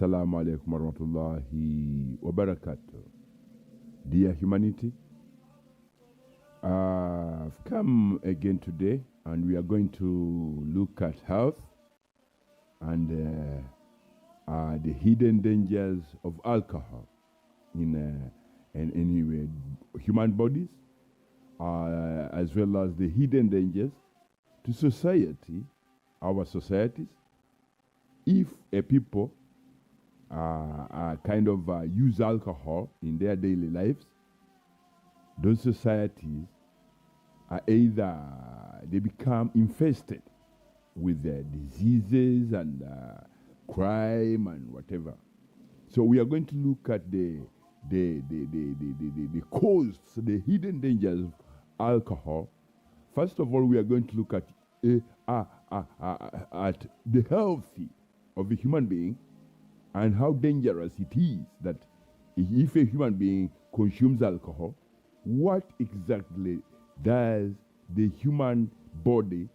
Assalamu alaikum warahmatullahi wabarakatuh. Dear humanity, I've come again today and we are going to look at health and the hidden dangers of alcohol in human bodies, as well as the hidden dangers to society, our societies, if a people use alcohol in their daily lives. Those societies are either they become infested with diseases and crime and whatever. So we are going to look at the cause, the hidden dangers of alcohol. First of all, we are going to look at the health of a human being and how dangerous it is that if a human being consumes alcohol, what exactly does the human body,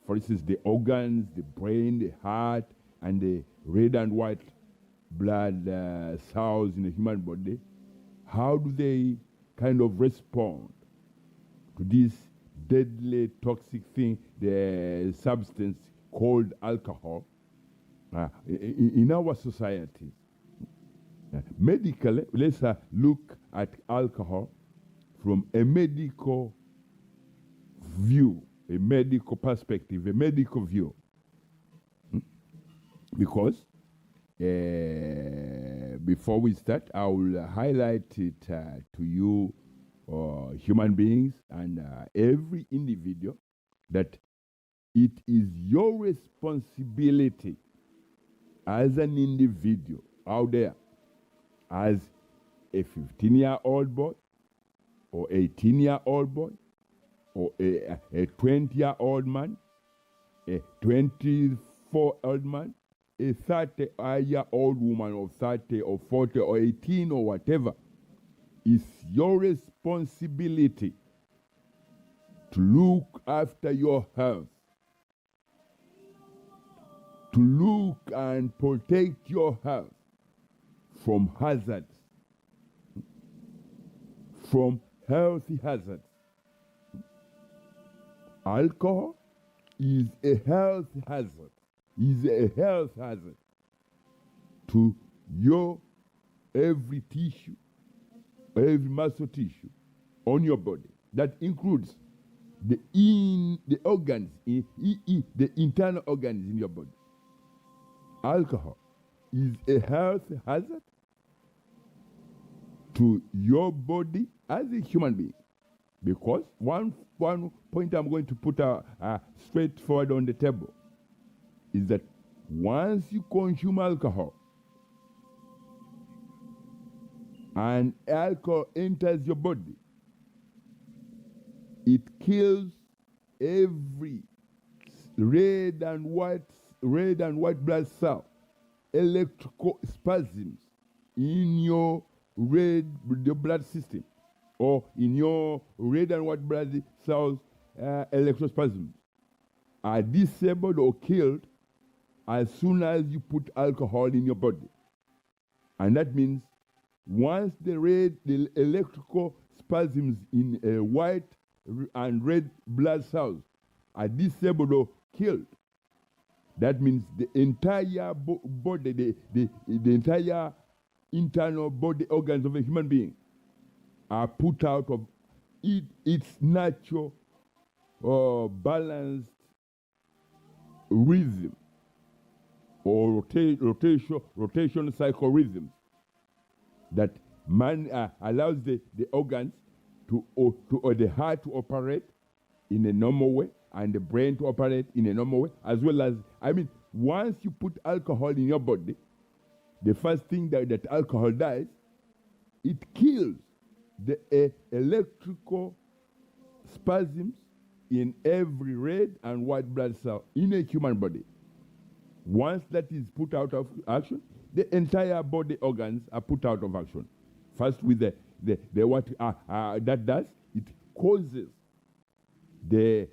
for instance, the organs, the brain, the heart, and the red and white blood cells in the human body, how do they kind of respond to this deadly toxic thing, the substance called alcohol, in our society? Medically, let's look at alcohol from a medical view, a medical perspective, a medical view. Because before we start, I will highlight it to you, human beings and every individual, that it is your responsibility as an individual out there, as a 15-year-old boy, or 18-year-old boy, or a 20-year-old man, a 24-year-old man, a 30-year-old woman, or 30 or 40 or 18 or whatever. It's your responsibility to look after your health, to look and protect your health from hazards, from healthy hazards. Alcohol is a health hazard, to your every tissue, every muscle tissue on your body. That includes the organs, the internal organs in your body. Alcohol is a health hazard to your body as a human being. Because one point I'm going to put straightforward on the table is that once you consume alcohol and alcohol enters your body, it kills every red and white blood cell, electrical spasms in your blood system, or in your red and white blood cells, electrospasms are disabled or killed as soon as you put alcohol in your body. And that means once the electrical spasms in white and red blood cells are disabled or killed, that means the entire body, the entire internal body organs of a human being are put out of its natural balanced rhythm, or rotation cycle rhythms that allows the organs or the heart to operate in a normal way, and the brain to operate in a normal way, as well as, once you put alcohol in your body, the first thing that alcohol does, it kills the electrical spasms in every red and white blood cell in a human body. Once that is put out of action, the entire body organs are put out of action. First, with what that does, it causes the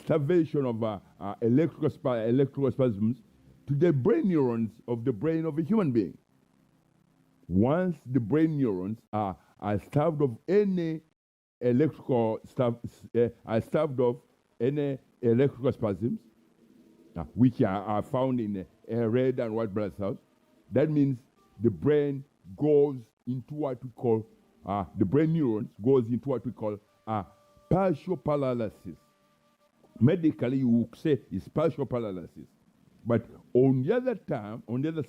starvation of electrical spasms to the brain neurons of the brain of a human being. Once the brain neurons are starved of any electrical spasms, which are found in red and white blood cells, that means the brain goes into what we call the brain neurons goes into what we call partial paralysis. Medically, you would say it's partial paralysis, but on the other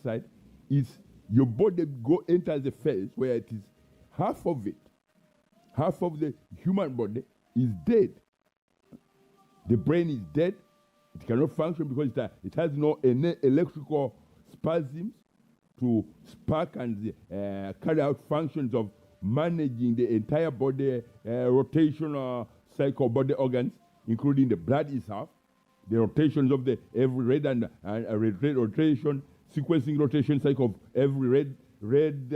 side, is your body enters a phase where it is half of the human body is dead. The brain is dead. It cannot function because it has no electrical spasms to spark and carry out functions of managing the entire body rotational cycle body organs, including the blood itself, the rotations of the every red and rotation, sequencing rotation cycle of every red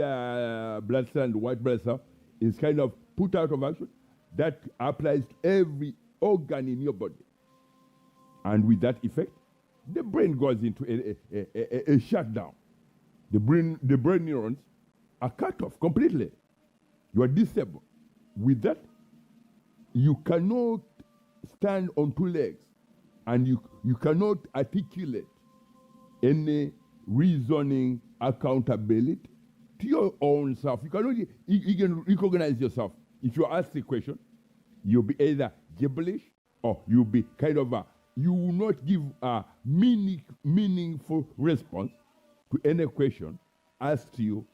blood cell and white blood cell is kind of put out of action. That applies to every organ in your body. And with that effect, the brain goes into a shutdown. The brain neurons are cut off completely. You are disabled. With that, you cannot stand on two legs, and you cannot articulate any reasoning accountability to your own self. You cannot even recognize yourself. If you ask a question, you'll be either gibberish or you'll be kind of you will not give a meaningful response to any question asked to you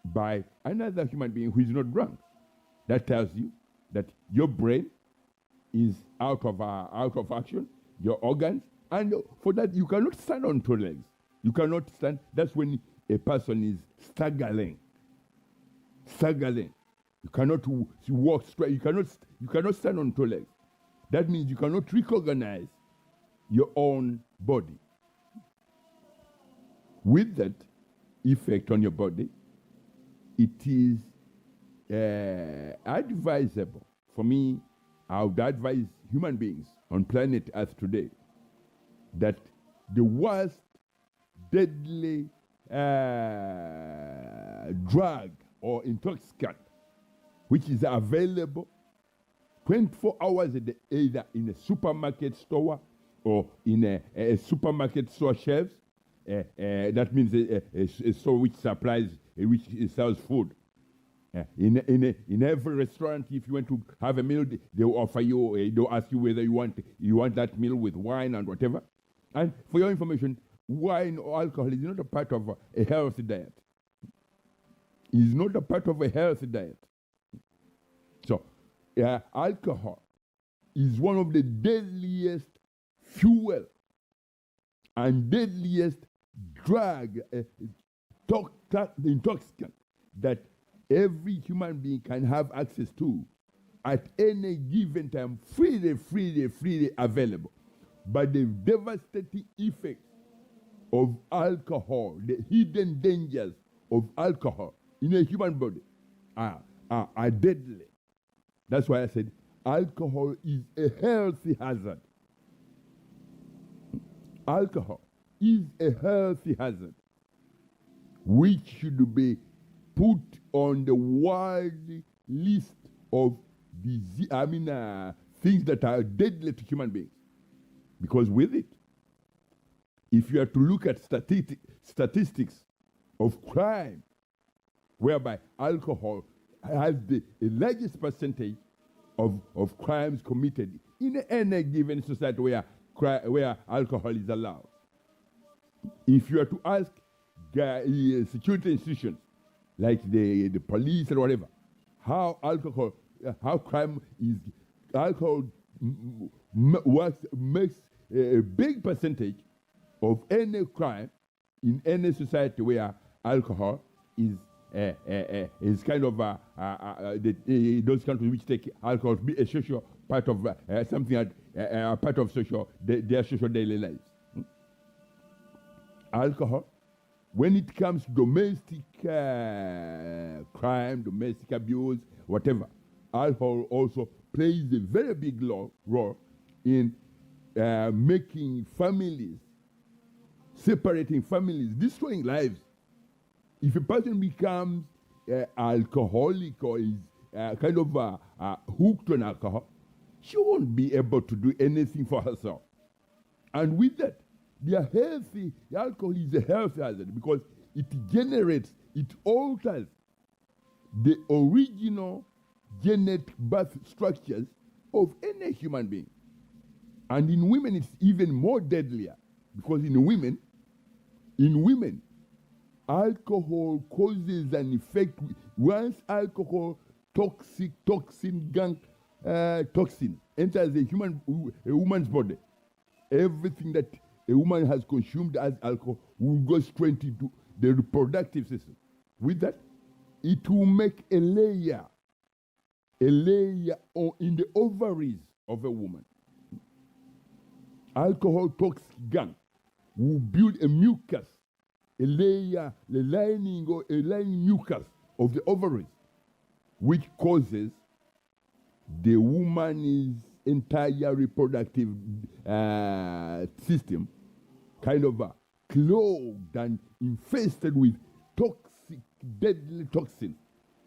by another human being who is not drunk. That tells you that your brain is out of action, your organs, and for that you cannot stand on two legs. You cannot stand. That's when a person is staggering. You cannot walk straight. You cannot stand on two legs. That means you cannot recognize your own body. With that effect on your body, it is advisable for me. I would advise human beings on planet Earth today that the worst deadly drug or intoxicant which is available 24 hours a day, either in a supermarket store or in a supermarket store shelves. That means a store which supplies, which sells food. In every restaurant, if you want to have a meal, they will offer you. They'll ask you whether you want that meal with wine and whatever. And for your information, wine or alcohol is not a part of a healthy diet. It is not a part of a healthy diet. So, alcohol is one of the deadliest fuel and deadliest drug, intoxicant that every human being can have access to at any given time, freely available. But the devastating effects of alcohol, the hidden dangers of alcohol in a human body are deadly. That's why I said alcohol is a healthy hazard. Alcohol is a healthy hazard which should be put on the world list of things that are deadly to human beings. Because with it, if you are to look at statistics of crime, whereby alcohol has the largest percentage of crimes committed in any given society where alcohol is allowed. If you are to ask security institutions like the police or whatever, how alcohol makes a big percentage of any crime in any society where alcohol is kind of those countries which take alcohol to be a social part of something part of their social daily lives. Alcohol, when it comes to domestic crime, domestic abuse, whatever, alcohol also plays a very big role in making families separating families, destroying lives. If a person becomes alcoholic or is kind of hooked on alcohol, she won't be able to do anything for herself. And with that, alcohol is a health hazard because it generates, it alters the original genetic birth structures of any human being. And in women, it's even more deadlier because in women, alcohol causes an effect. Once alcohol toxin enters a woman's body, everything that a woman has consumed as alcohol will go straight into the reproductive system. With that, it will make a layer in the ovaries of a woman. Alcohol toxic gunk will build a mucus, a lining mucus of the ovaries, which causes the woman's entire reproductive system kind of clogged and infested with toxic, deadly toxins,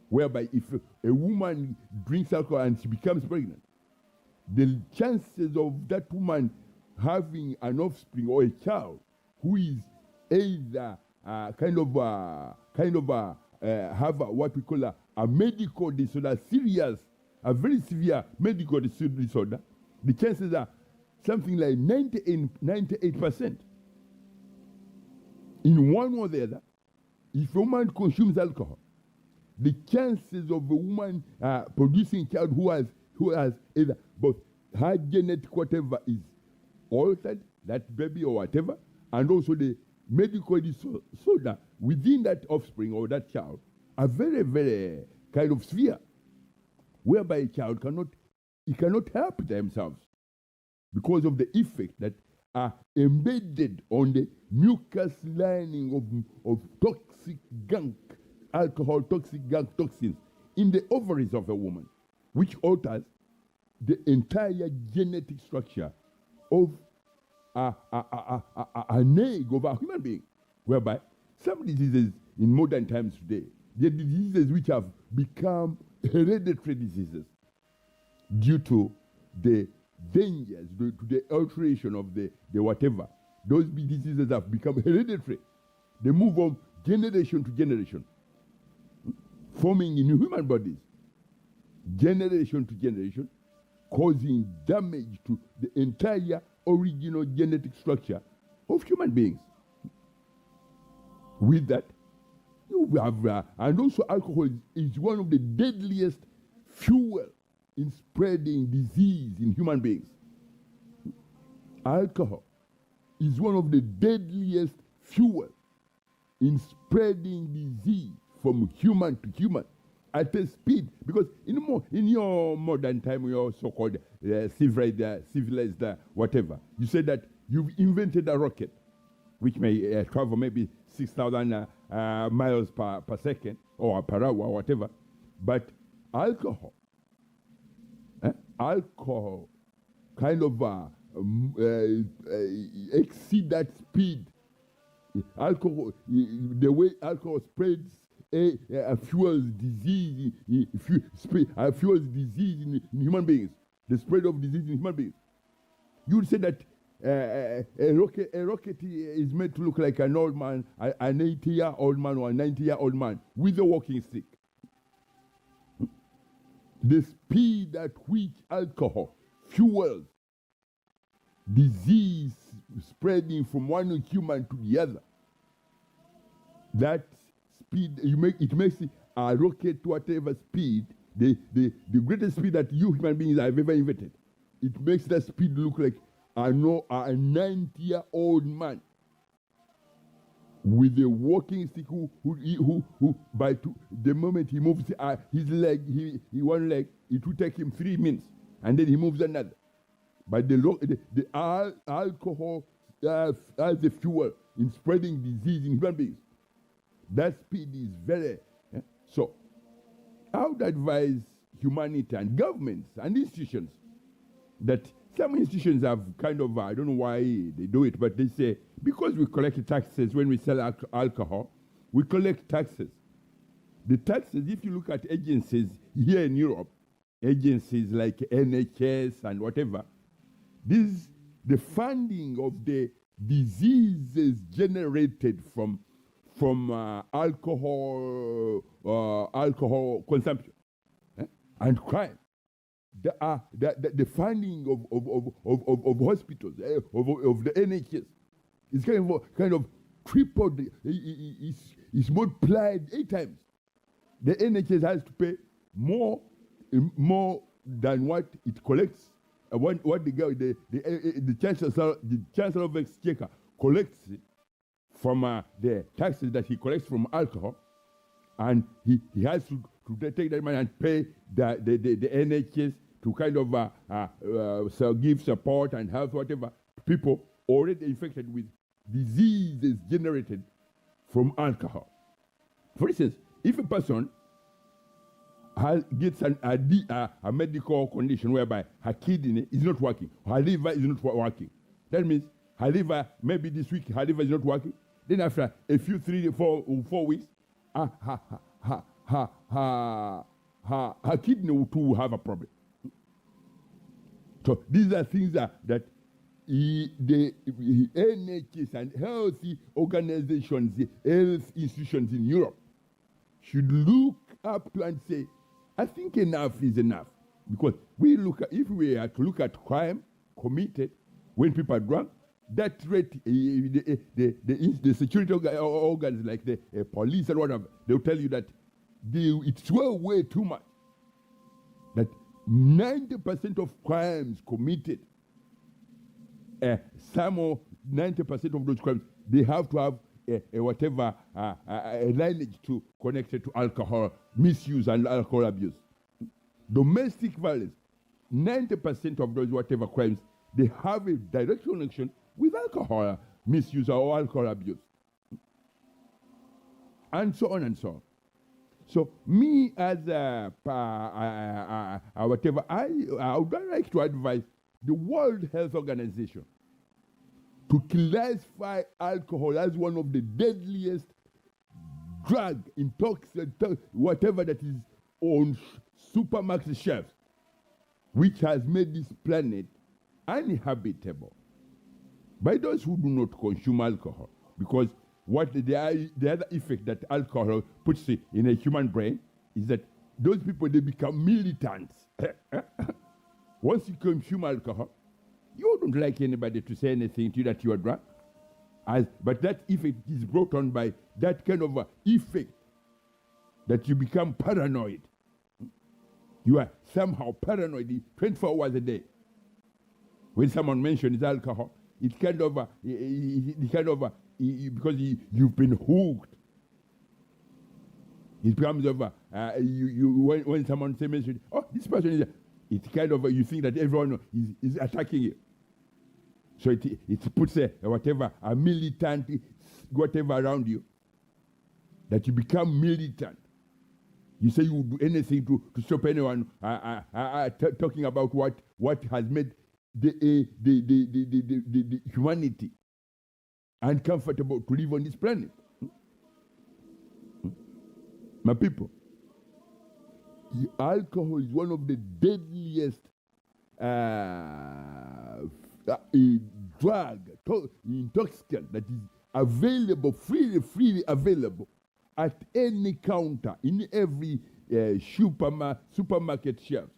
whereby if a woman drinks alcohol and she becomes pregnant, the chances of that woman having an offspring or a child who is either have what we call a medical disorder, a very severe medical disorder, the chances are something like 98%. In one or the other, if a woman consumes alcohol, the chances of a woman producing a child who has either both her genetic whatever is altered, that baby or whatever, and also the medical disorder within that offspring or that child are very, very kind of severe, whereby a child cannot help themselves because of the effect that are embedded on the mucus lining of toxic gunk, alcohol, toxic gunk toxins in the ovaries of a woman, which alters the entire genetic structure of an egg of a human being, whereby some diseases in modern times today, the diseases which have become hereditary diseases due to the dangers, to the alteration of the whatever, those diseases have become hereditary. They move on generation to generation, forming in human bodies, generation to generation, causing damage to the entire original genetic structure of human beings. With that, you have, and also alcohol is one of the deadliest fuel in spreading disease in human beings. Alcohol is one of the deadliest fuel in spreading disease from human to human at a speed, because in your modern time, your so-called civilized whatever, you said that you've invented a rocket which may travel maybe 6,000 miles per second or per hour or whatever, but alcohol kind of exceed that speed. Alcohol, the way alcohol spreads, fuels disease, fuels disease in human beings, the spread of disease in human beings. You would say that a rocket is made to look like an old man, an 80-year-old man or a 90-year-old man with a walking stick. The speed at which alcohol fuels disease spreading from one human to the other, that speed, it makes a rocket to whatever speed, the greatest speed that you human beings have ever invented. It makes that speed look like a 90-year-old man with a walking stick who by the moment he moves his leg, one leg, it will take him 3 minutes, and then he moves another. But the alcohol as a fuel in spreading disease in human beings, that speed is very. So, I would advise humanity and governments and institutions that Some institutions have kind of, I don't know why they do it, but they say, because we collect taxes when we sell alcohol, we collect taxes. The taxes, if you look at agencies here in Europe, agencies like NHS and whatever, the funding of the diseases generated from alcohol consumption and crime, the funding of hospitals, of the NHS, is kind of tripled, is multiplied 8 times. The NHS has to pay more than what it collects. What the Chancellor of Exchequer collects from the taxes that he collects from alcohol, and he has to take that money and pay the NHS to kind of give support and help whatever people already infected with diseases generated from alcohol. For instance, if a person gets a medical condition whereby her kidney is not working, her liver is not working, that means her liver, maybe this week her liver is not working, then after a few 3-4 weeks, her kidney will too have a problem. So these are things that the NHS and healthy organizations, the health institutions in Europe should look up to and say, I think enough is enough. Because if we are to look at crime committed when people are drunk, that rate, the security organs like the police and whatever, they'll tell you that it's way too much. That 90% of crimes committed, 90% of those crimes, they have to have a lineage to connected to alcohol misuse and alcohol abuse. Domestic violence, 90% of those whatever crimes, they have a direct connection with alcohol misuse or alcohol abuse. And so on and so on. So me as whatever, I would like to advise the World Health Organization to classify alcohol as one of the deadliest drug, intoxicant, whatever that is on supermarket shelves, which has made this planet uninhabitable by those who do not consume alcohol. Because the other effect that alcohol puts in a human brain is that those people, they become militants. Once you consume alcohol, you don't like anybody to say anything to you that you are drunk. But that effect is brought on by that kind of effect that you become paranoid. You are somehow paranoid 24 hours a day. When someone mentions alcohol, it's kind of because you've been hooked. It becomes over. When someone mentions, oh, this person is, it's kind of you think that everyone is attacking you. So it puts a militant whatever around you, that you become militant. You say you will do anything to stop anyone talking about what has made the humanity uncomfortable to live on this planet. My people, alcohol is one of the deadliest drug, intoxicant that is available, freely available at any counter, in every supermarket shelves,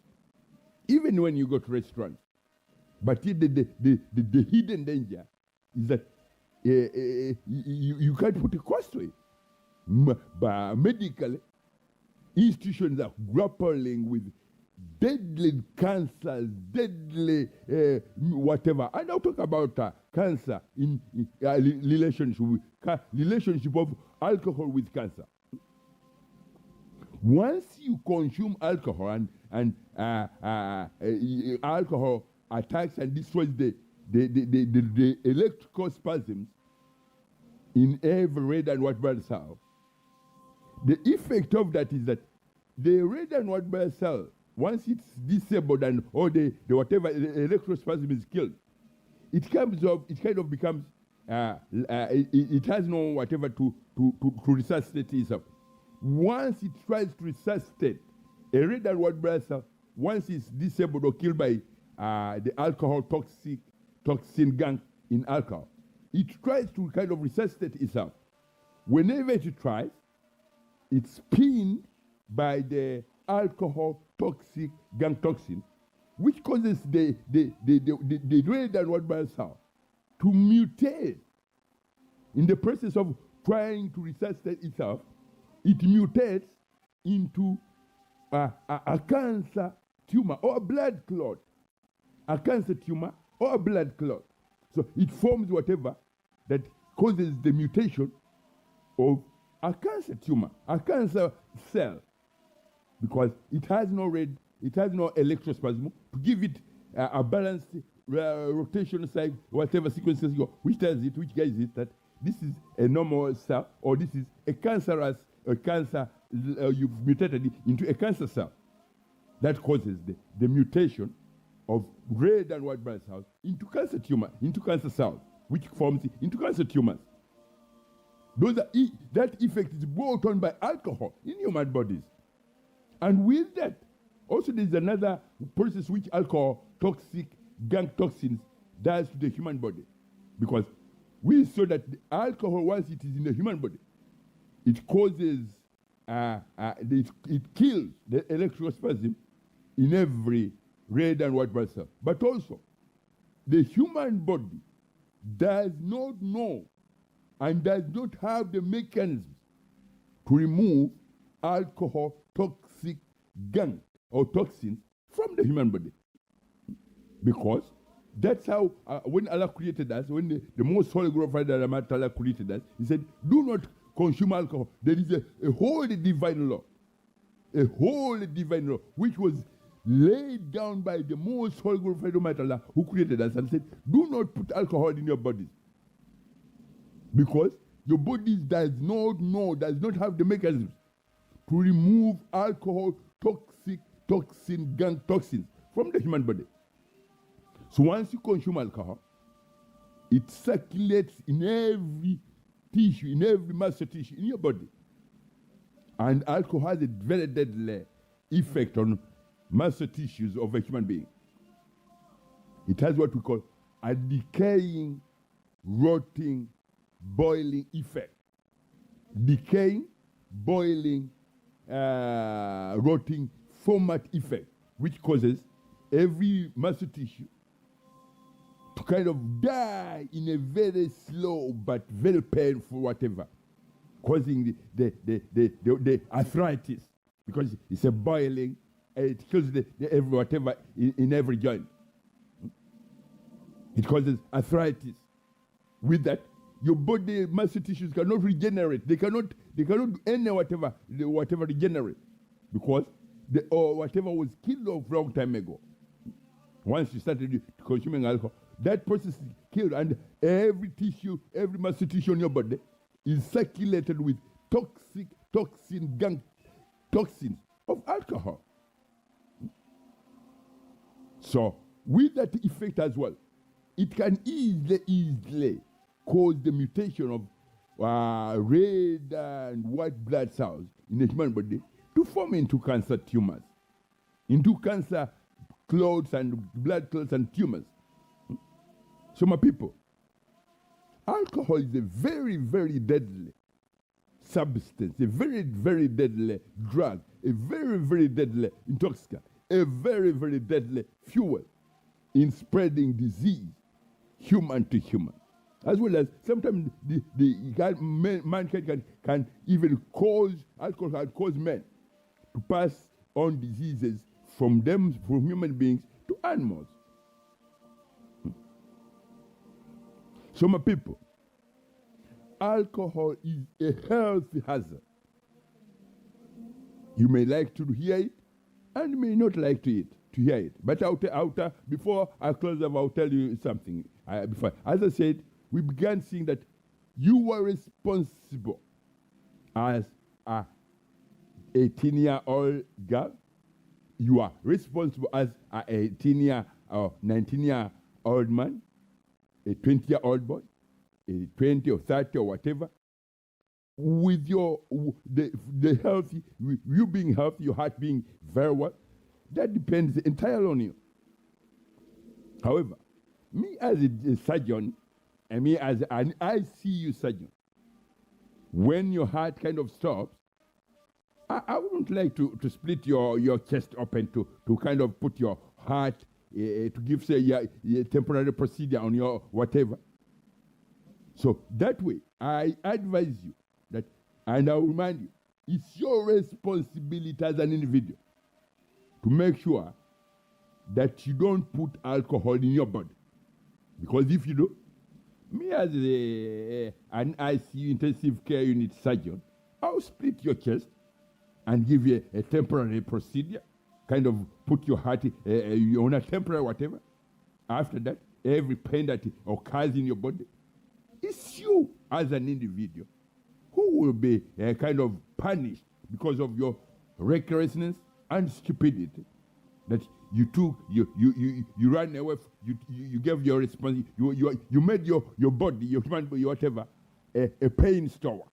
even when you go to restaurants. But the hidden danger is that you can't put a cost to it. But medically, institutions are grappling with deadly cancers, deadly whatever. And I'll talk about cancer in relationship of alcohol with cancer. Once you consume alcohol and alcohol attacks and destroys the electrical spasms in every red and white blood cell, the effect of that is that the red and white blood cell once it's disabled and or the whatever electrospasm is killed, it kind of becomes it has no whatever to resuscitate itself. Once it tries to resuscitate a red and white blood cell, once it's disabled or killed by the alcohol toxin gang in alcohol, it tries to kind of resuscitate itself. Whenever it tries, it's pinned by the alcohol toxic gang toxin, which causes the red and white blood cell to mutate. In the process of trying to resuscitate itself, it mutates into a cancer tumor or a blood clot. A cancer tumor or a blood clot. So it forms whatever that causes the mutation of a cancer tumor, a cancer cell, because it has no electrospasm to give it a balanced rotation cycle, whatever sequences you go, which tells it, which guides it that this is a normal cell or this is a cancerous, you've mutated it into a cancer cell. That causes the mutation of red and white blood cells into cancer tumor, into cancer cells, which forms into cancer tumors. That effect is brought on by alcohol in human bodies. And with that, also there's another process which alcohol toxic gang toxins does to the human body. Because we saw that the alcohol, once it is in the human body, it causes, it kills the electrospasm in every red and white blood cell. But also, the human body does not know and does not have the mechanisms to remove alcohol toxic gang or toxins from the human body. Because that's how, when Allah created us, when the most holy glorified Allah created us, He said, do not consume alcohol. There is a holy divine law, which was laid down by the most holy glorified Allah who created us and said, do not put alcohol in your bodies. Because your body does not know, does not have the mechanisms to remove alcohol toxin, gang toxins from the human body. So once you consume alcohol, it circulates in every tissue, in every muscle tissue in your body. And alcohol has a very deadly effect on muscle tissues of a human being. It has what we call a decaying, rotting, boiling effect. Decaying, boiling, rotting, format effect, which causes every muscle tissue to kind of die in a very slow but very painful whatever, causing the arthritis, because it's a boiling, it kills every whatever in every joint. It causes arthritis. With that, your body muscle tissues cannot regenerate. They cannot do any whatever regenerate, because whatever was killed off long time ago. Once you started consuming alcohol, that process is killed, and every tissue, every muscle tissue in your body is circulated with toxins of alcohol. So, with that effect as well, it can easily cause the mutation of red and white blood cells in the human body to form into cancer tumors, into cancer clots and blood clots and tumors. So my people, alcohol is a very, very deadly substance, a very, very deadly drug, a very, very deadly intoxicant, a very, very deadly fuel in spreading disease, human to human. As well as sometimes mankind can even alcohol can cause men to pass on diseases from human beings to animals. So my people, alcohol is a health hazard. You may like to hear it, and you may not like to hear it. But before I close up, I'll tell you something. As I said, we began seeing that you were responsible as a 18-year-old girl you are responsible as a 18-year or 19-year-old man, a 20-year-old boy, a 20 or 30 or whatever, with the healthy, you being healthy, your heart being very well, that depends entirely on you. However, me as a surgeon, and me as an ICU surgeon, when your heart kind of stops, I wouldn't like to split your chest open to kind of put your heart, to give, say, a temporary procedure on your whatever. So that way, I advise you that, and I will remind you, it's your responsibility as an individual to make sure that you don't put alcohol in your body. Because if you do, me as an ICU intensive care unit surgeon, I'll split your chest and give you a temporary procedure, kind of put your heart on a temporary whatever. After that, every pain that occurs in your body, it's you as an individual who will be kind of punished because of your recklessness and stupidity. That you took, you ran away, you gave your responsibility, you made your body, your human body, whatever, a pain store.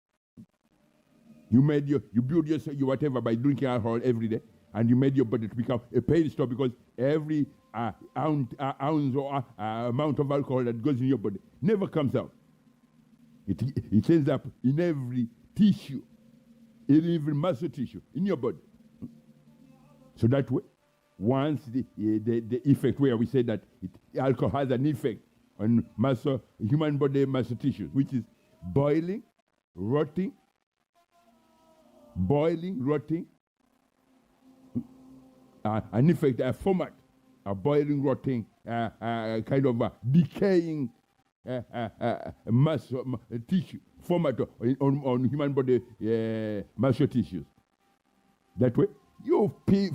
You build your whatever by drinking alcohol every day, and you made your body to become a pain store because every ounce or amount of alcohol that goes in your body never comes out. It ends up in every tissue, in every muscle tissue in your body. So that way, once the effect where we say that alcohol has an effect on human body muscle tissues, which is boiling, rotting, an effect, a format, a boiling, rotting, kind of decaying muscle tissue format on human body muscle tissues. That way, you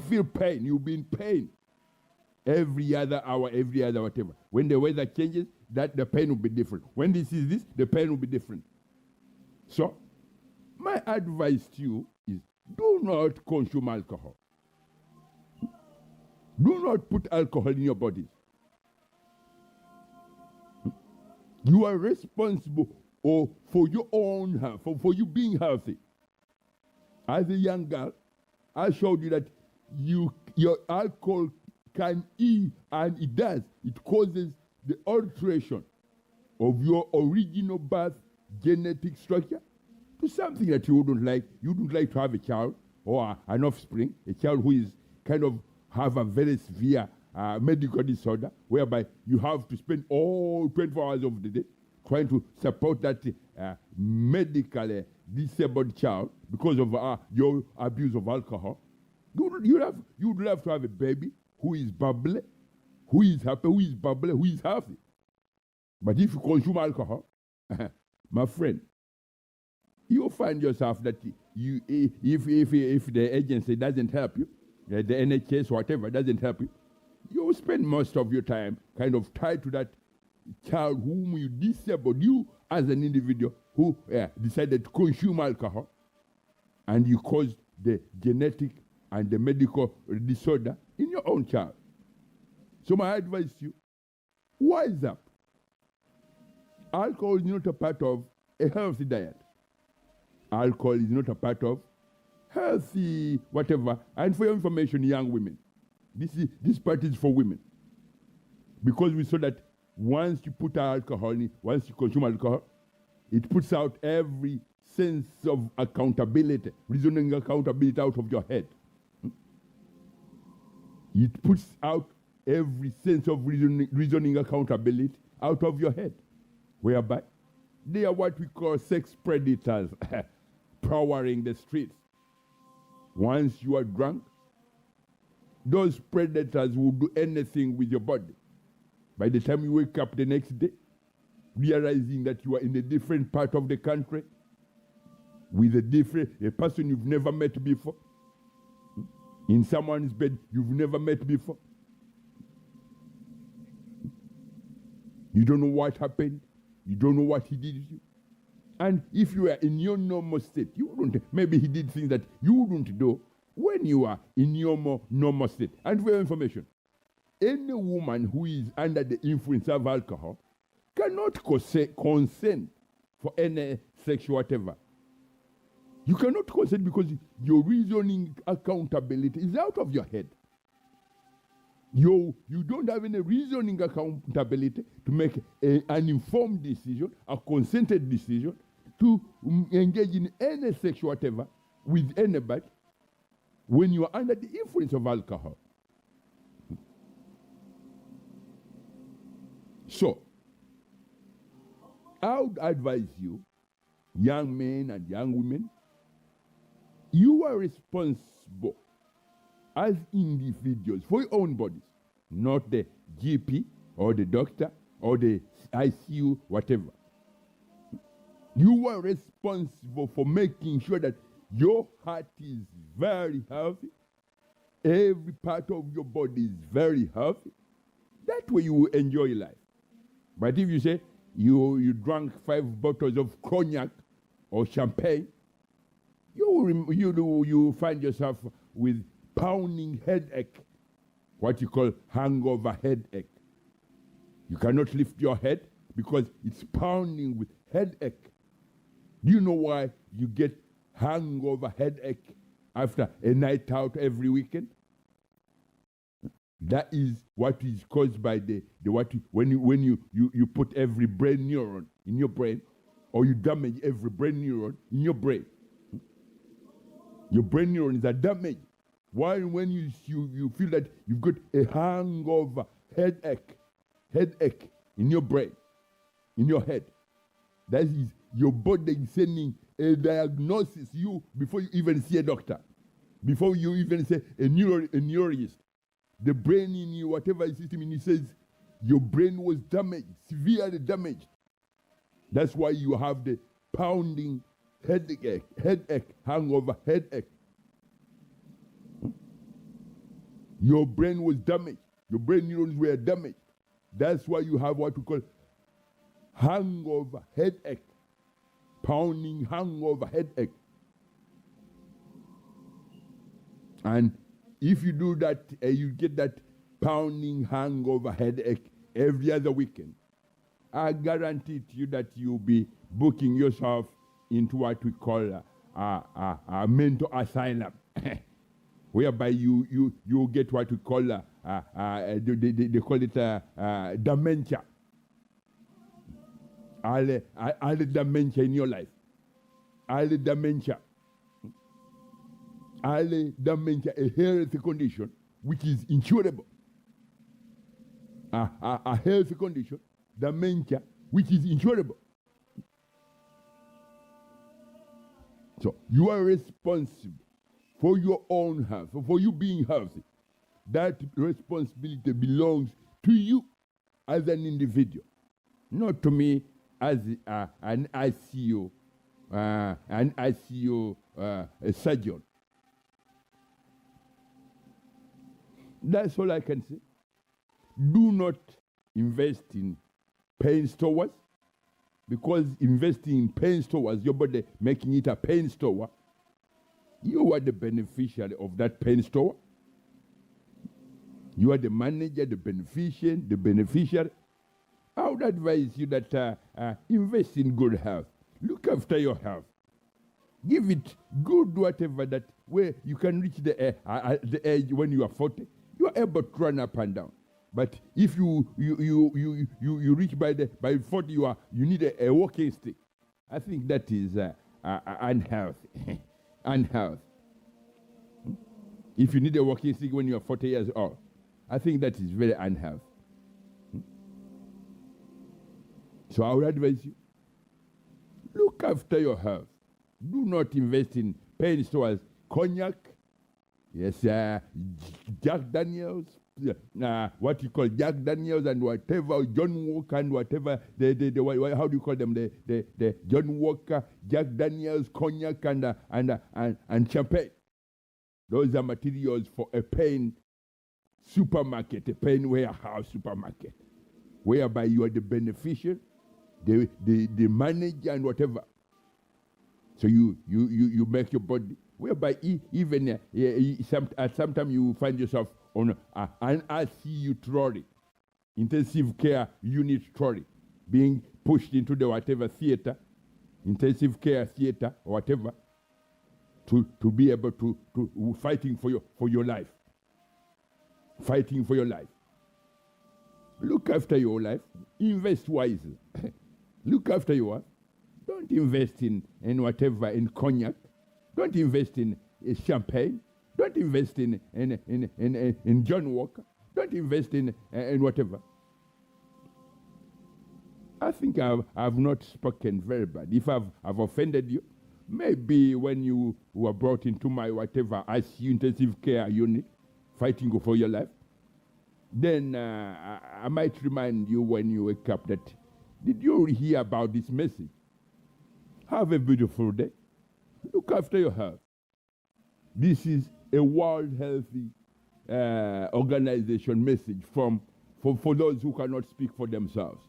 feel pain. You'll be in pain every other hour, every other whatever. When the weather changes, the pain will be different. When this is this, the pain will be different. So, my advice to you is do not consume alcohol. Do not put alcohol in your body. You are responsible for your own health, for you being healthy. As a young girl, I showed you that your alcohol can eat, and it does. It causes the alteration of your original birth genetic structure to something that you wouldn't like. You wouldn't like to have a child or an offspring, a child who is kind of have a very severe medical disorder, whereby you have to spend all 24 hours of the day trying to support that medically disabled child because of your abuse of alcohol. You'd love to have a baby who is bubbly, who is happy, who is bubbly, who is healthy. But if you consume alcohol, my friend, you'll find yourself that if the agency doesn't help you, the NHS, whatever, doesn't help you, you'll spend most of your time kind of tied to that child whom you disabled, you as an individual who decided to consume alcohol, and you caused the genetic and the medical disorder in your own child. So my advice to you, wise up. Alcohol is not a part of a healthy diet. Alcohol is not a part of healthy whatever. And for your information, young women, this part is for women. Because we saw that once you put alcohol in, once you consume alcohol, it puts out every sense of accountability, reasoning accountability out of your head. It puts out every sense of reasoning accountability out of your head, whereby they are what we call sex predators prowling the streets. Once you are drunk, those predators will do anything with your body. By the time you wake up the next day, realizing that you are in a different part of the country, with a person you've never met before, in someone's bed you've never met before. You don't know what happened. You don't know what he did to you. And if you are in your normal state, you wouldn't. Maybe he did things that you wouldn't do when you are in your more normal state. And for your information, any woman who is under the influence of alcohol cannot consent for any sexual whatever. You cannot consent because your reasoning accountability is out of your head. You don't have any reasoning accountability to make an informed decision, a consented decision, to engage in any sexual whatever with anybody when you are under the influence of alcohol. So, I would advise you, young men and young women, you are responsible as individuals for your own bodies, not the GP or the doctor or the ICU, whatever. You are responsible for making sure that your heart is very healthy, every part of your body is very healthy. That way you will enjoy life. But if you say you drank 5 bottles of cognac or champagne, you find yourself with pounding headache, what you call hangover headache. You cannot lift your head because it's pounding with headache. Do you know why you get hangover headache after a night out every weekend? That is what is caused by when you put every brain neuron in your brain, or you damage every brain neuron in your brain. Your brain neurons are damaged. Why? When you feel that you've got a hangover headache in your brain, in your head, that is your body sending a diagnosis you before you even see a doctor, before you even say a neurologist. The brain in you, whatever system in you, says your brain was damaged, severely damaged. That's why you have the pounding headache, hangover headache. Your brain was damaged. Your brain neurons were damaged. That's why you have what we call hangover headache, pounding hangover headache. And if you do that, you get that pounding hangover headache every other weekend, I guarantee to you that you'll be booking yourself into what we call a mental asylum, whereby you get what we call they call it dementia. All dementia in your life, all dementia. Early dementia, a healthy condition which is incurable. A healthy condition, dementia, which is incurable. So you are responsible for your own health, for you being healthy. That responsibility belongs to you as an individual, not to me as an ICU surgeon. That's all I can say. Do not invest in pain stores, because investing in pain stores, your body making it a pain store, you are the beneficiary of that pain store. You are the manager, the beneficiary. I would advise you that invest in good health. Look after your health. Give it good whatever that where you can reach the age when you are 40. You are able to run up and down. But if you reach by 40, you need a walking stick. I think that is unhealthy. Unhealthy. If you need a walking stick when you are 40 years old, I think that is very unhealthy. So I would advise you, look after your health. Do not invest in pain stores, cognac, yes, Jack Daniels, what you call Jack Daniels and whatever, John Walker and whatever, how do you call them, the John Walker, Jack Daniels, cognac and champagne. Those are materials for a pain supermarket, a pain warehouse supermarket, whereby you are the beneficiary, the manager and whatever. So you make your body whereby even sometimes you find yourself on an ICU trolley, intensive care unit trolley, being pushed into the whatever theater, intensive care theater or whatever, to be able to fighting for your life. Fighting for your life. Look after your life. Invest wisely. Look after your life. Don't invest in whatever, in cognac. Don't invest in champagne. Don't invest in John Walker. Don't invest in whatever. I think I've not spoken very bad. If I've offended you, maybe when you were brought into my whatever ICU intensive care unit, fighting for your life, then I might remind you when you wake up that, did you hear about this message? Have a beautiful day. Look after your health. This is a World Health Organization message for those who cannot speak for themselves,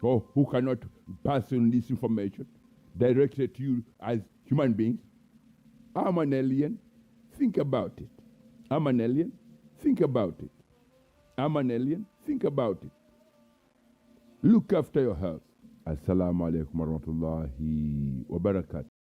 or who cannot pass on this information directed to you as human beings. I'm an alien. Think about it. I'm an alien. Think about it. I'm an alien. Think about it. Look after your health. Assalamu alaikum warahmatullahi wabarakatuh.